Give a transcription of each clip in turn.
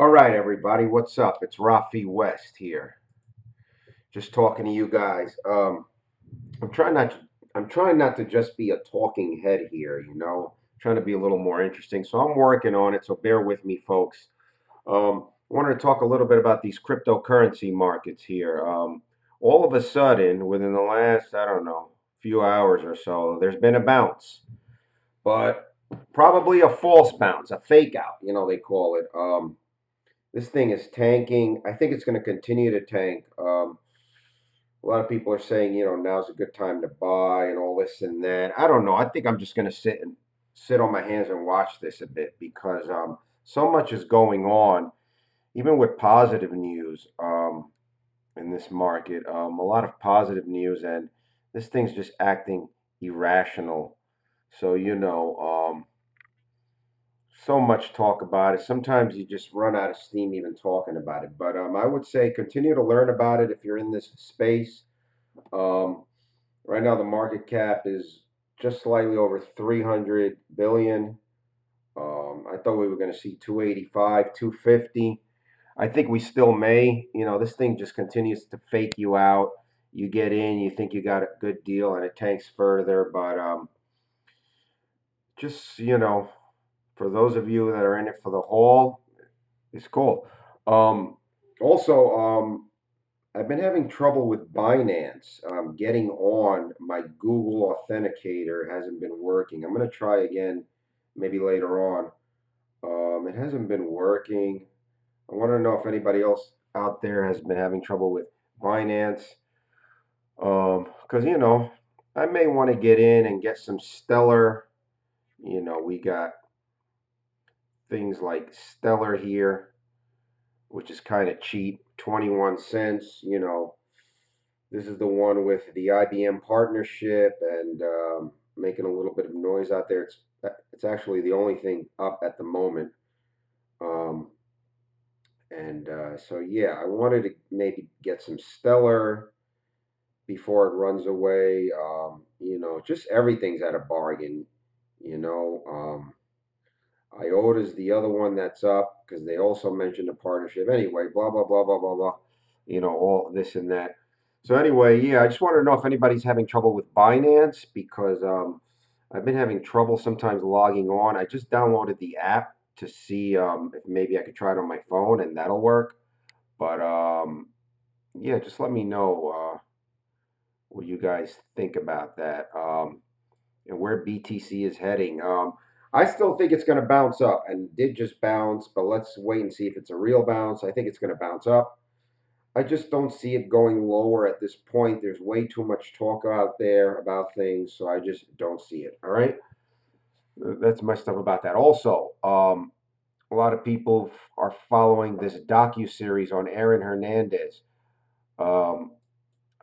All right, everybody, what's up? It's Rafi West here, just talking to you guys. I'm trying not to, I'm trying not to just be a talking head here, trying to be a little more interesting. So I'm working on it. So bear with me, folks. I wanted to talk a little bit about these cryptocurrency markets here. All of a sudden, within the last, I don't know, few hours or so, there's been a bounce, but probably a false bounce, a fake out, they call it. This thing is tanking. I think it's going to continue to tank. A lot of people are saying, now's a good time to buy and all this and that. I don't know. I think I'm just going to sit on my hands and watch this a bit because so much is going on, even with positive news in this market. A lot of positive news, and this thing's just acting irrational. So so much talk about it. Sometimes you just run out of steam even talking about it. But I would say continue to learn about it if you're in this space. Um, right now, the market cap is just slightly over 300 billion. I thought we were going to see 285, 250. I think we still may. This thing just continues to fake you out. You get in, you think you got a good deal, and it tanks further. But just for those of you that are in it for the haul, it's cool. Um, also, I've been having trouble with Binance. Getting on my Google Authenticator hasn't been working. I'm going to try again maybe later on. It hasn't been working. I want to know if anybody else out there has been having trouble with Binance. Because, I may want to get in and get some Stellar. We got things like Stellar here, which is kind of cheap, 21 cents. This is the one with the IBM partnership and making a little bit of noise out there. It's actually the only thing up at the moment. Um, and so yeah, I wanted to maybe get some Stellar before it runs away. Just everything's at a bargain. You know, um, IOTA's the other one that's up because they also mentioned a partnership. Anyway, blah blah blah blah blah blah. All this and that. So anyway, yeah, I just want to know if anybody's having trouble with Binance because I've been having trouble sometimes logging on. I just downloaded the app to see if maybe I could try it on my phone and that'll work. But yeah, just let me know what you guys think about that and where BTC is heading. I still think it's going to bounce up and did just bounce, but let's wait and see if it's a real bounce. I think it's going to bounce up. I just don't see it going lower at this point. There's way too much talk out there about things, so I just don't see it. All right, that's my stuff about that. Also, a lot of people are following this docu-series on AAron Hernandez. Um,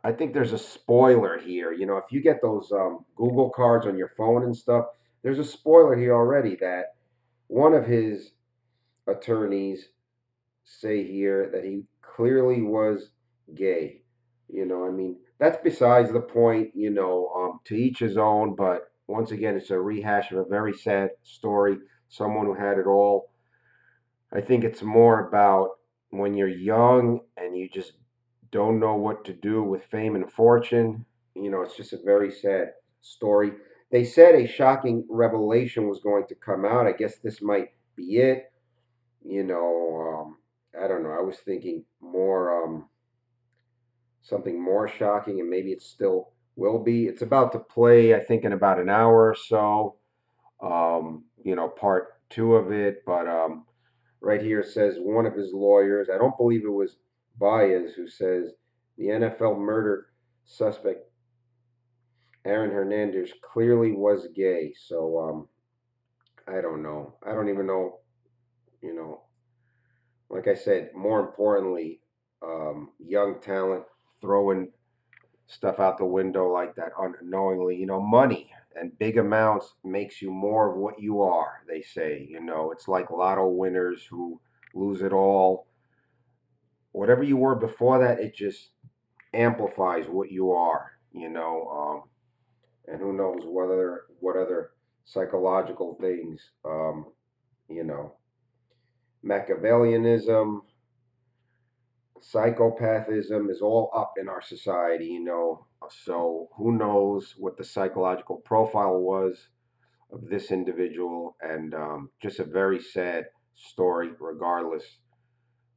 I think there's a spoiler here. If you get those Google cards on your phone and stuff, there's a spoiler here already that one of his attorneys say here that he clearly was gay. I mean, that's besides the point, to each his own, but once again, it's a rehash of a very sad story. Someone who had it all. I think it's more about when you're young and you just don't know what to do with fame and fortune. It's just a very sad story. They said a shocking revelation was going to come out. I guess this might be it. I don't know. I was thinking more something more shocking, and maybe it still will be. It's about to play, I think, in about an hour or so. Part two of it, but right here says one of his lawyers, I don't believe it was Baez, who says the NFL murder suspect Aaron Hernandez clearly was gay. So I don't know. I don't even know. You know, like I said, more importantly, young talent throwing stuff out the window like that unknowingly. Money and big amounts makes you more of what you are. They say. It's like lotto winners who lose it all. Whatever you were before that, it just amplifies what you are. And who knows what other psychological things. You know, Machiavellianism, psychopathism is all up in our society, you know. So who knows what the psychological profile was of this individual, and just a very sad story, regardless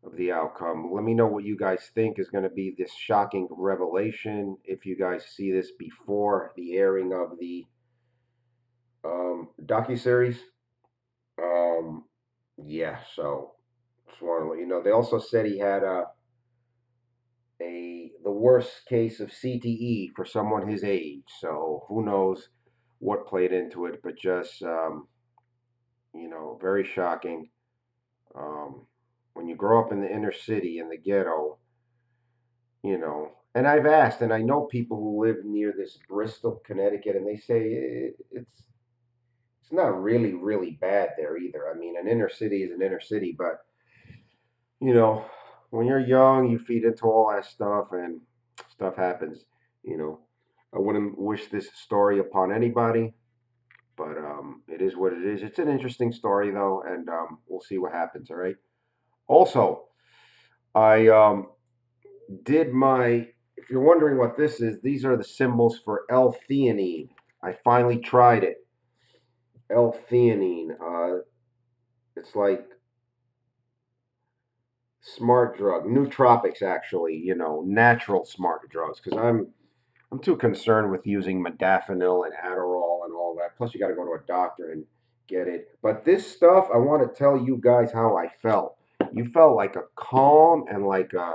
of the outcome. Let me know what you guys think is going to be this shocking revelation. If you guys see this before the airing of the docu-series, um, yeah. So just want to let you know. They also said he had the worst case of CTE for someone his age. So who knows what played into it, but just very shocking. Um, when you grow up in the inner city in the ghetto, and I've asked, and I know people who live near this Bristol, Connecticut, and they say it's not really bad there either. I mean, an inner city is an inner city, but you know, when you're young, you feed into all that stuff, and stuff happens. You know, I wouldn't wish this story upon anybody, but it is what it is. It's an interesting story though, and we'll see what happens. All right. Also, I did my. If you're wondering what this is, these are the symbols for L-theanine. I finally tried it. L-theanine. It's like smart drug, nootropics actually. Natural smart drugs. Because I'm too concerned with using modafinil and Adderall and all that. Plus, you got to go to a doctor and get it. But this stuff, I want to tell you guys how I felt. You felt like a calm and like the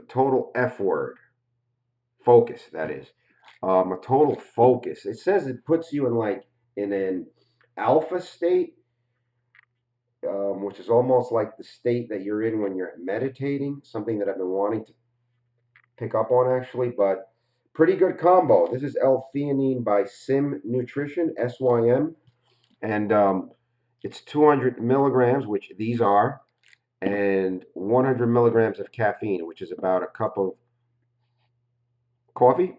total F word. Focus, that is. A total focus. It says it puts you in like in an alpha state, which is almost like the state that you're in when you're meditating. Something that I've been wanting to pick up on actually, but pretty good combo. This is L-theanine by Sim Nutrition, SYM, and it's 200 milligrams, which these are, and 100 milligrams of caffeine, which is about a cup of coffee.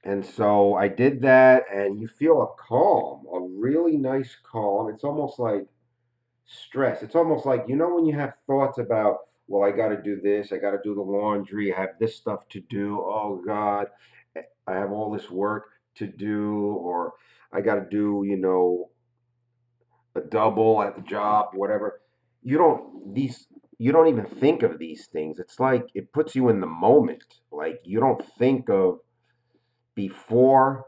And so I did that, and you feel a calm, a really nice calm. It's almost like stress. It's almost like, when you have thoughts about, well, I got to do this, I got to do the laundry, I have this stuff to do. Oh, God, I have all this work to do, or I got to do, a double at the job, whatever. You don't even think of these things. It's like it puts you in the moment. Like you don't think of before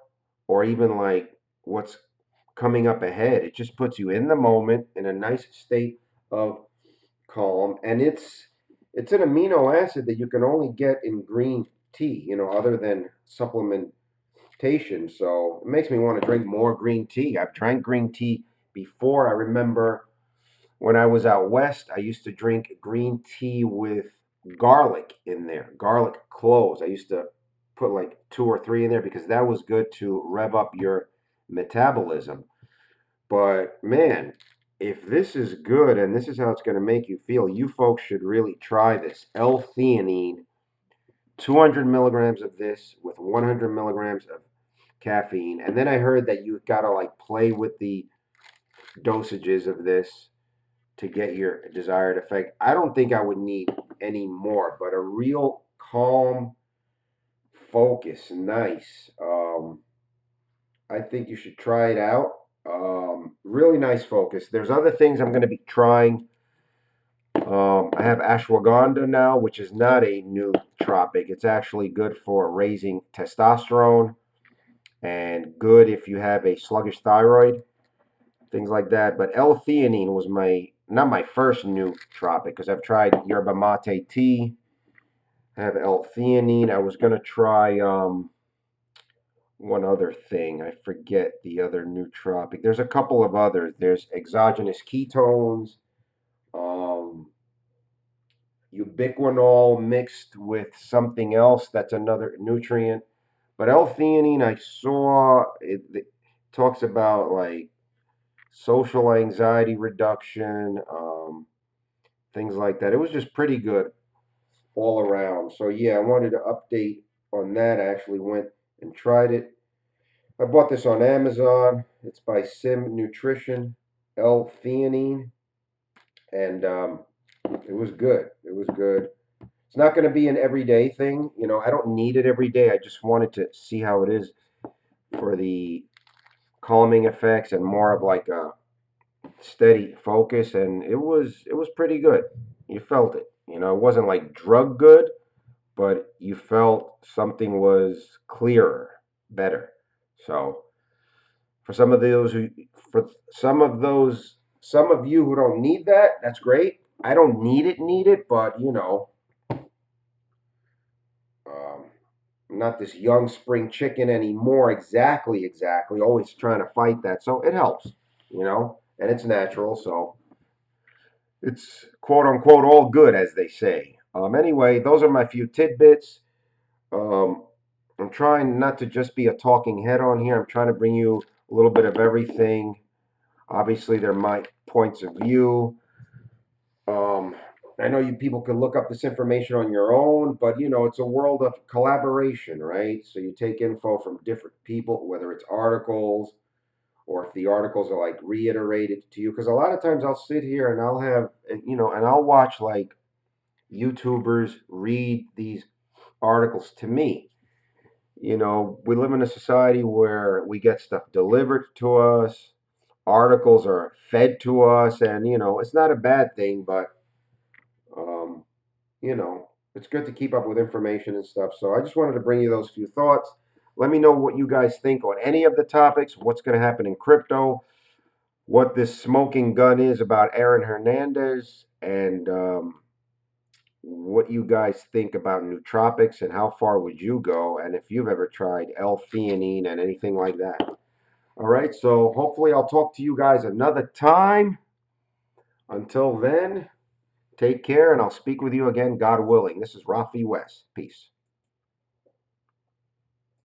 or even like what's coming up ahead. It just puts you in the moment in a nice state of calm, and it's an amino acid that you can only get in green tea, other than supplementation. So it makes me want to drink more green tea. I've drank green tea before. I remember when I was out west, I used to drink green tea with garlic in there, garlic cloves. I used to put like two or three in there because that was good to rev up your metabolism. But man, if this is good and this is how it's going to make you feel, you folks should really try this. L-theanine, 200 milligrams of this with 100 milligrams of caffeine. And then I heard that you got to like play with the dosages of this to get your desired effect. I don't think I would need any more, but a real calm focus, nice. I think you should try it out. Really nice focus. There's other things I'm going to be trying. I have ashwagandha now, which is not a nootropic. It's actually good for raising testosterone and good if you have a sluggish thyroid, things like that. But L-theanine was not my first nootropic because I've tried yerba mate tea. I have L-theanine. I was going to try one other thing. I forget the other nootropic. There's a couple of others. There's exogenous ketones, um, ubiquinol mixed with something else. That's another nutrient. But L-theanine, I saw it talks about like social anxiety reduction, things like that. It was just pretty good all around. So yeah, I wanted to update on that. I actually went and tried it. I bought this on Amazon. It's by Sim Nutrition, L-Theanine, and it was good. It was good. It's not going to be an everyday thing. You know, I don't need it every day. I just wanted to see how it is for the calming effects and more of like a steady focus, and it was pretty good. You felt it. You know, it wasn't like drug good, but you felt something was clearer, better. So for some of those who, for some of you who don't need that, that's great. I don't need it, but you know, um, I'm not this young spring chicken anymore. Exactly. Always trying to fight that, so it helps, you know, and it's natural, so it's quote unquote all good, as they say. Anyway, those are my few tidbits. Um, I'm trying not to just be a talking head on here. I'm trying to bring you a little bit of everything. Obviously, they're my points of view. Um, I know you people can look up this information on your own, but you know, it's a world of collaboration, right? So you take info from different people, whether it's articles or if the articles are like reiterated to you. Because a lot of times I'll sit here and I'll have, you know, and I'll watch like YouTubers read these articles to me. You know, we live in a society where we get stuff delivered to us, articles are fed to us, and you know, it's not a bad thing, but um, you know, it's good to keep up with information and stuff. So I just wanted to bring you those few thoughts. Let me know what you guys think on any of the topics, what's going to happen in crypto, what this smoking gun is about AAron Hernandez, and what you guys think about nootropics and how far would you go, and if you've ever tried L-Theanine and anything like that. All right, so hopefully I'll talk to you guys another time. Until then, take care, and I'll speak with you again, God willing. This is Rafi West. Peace.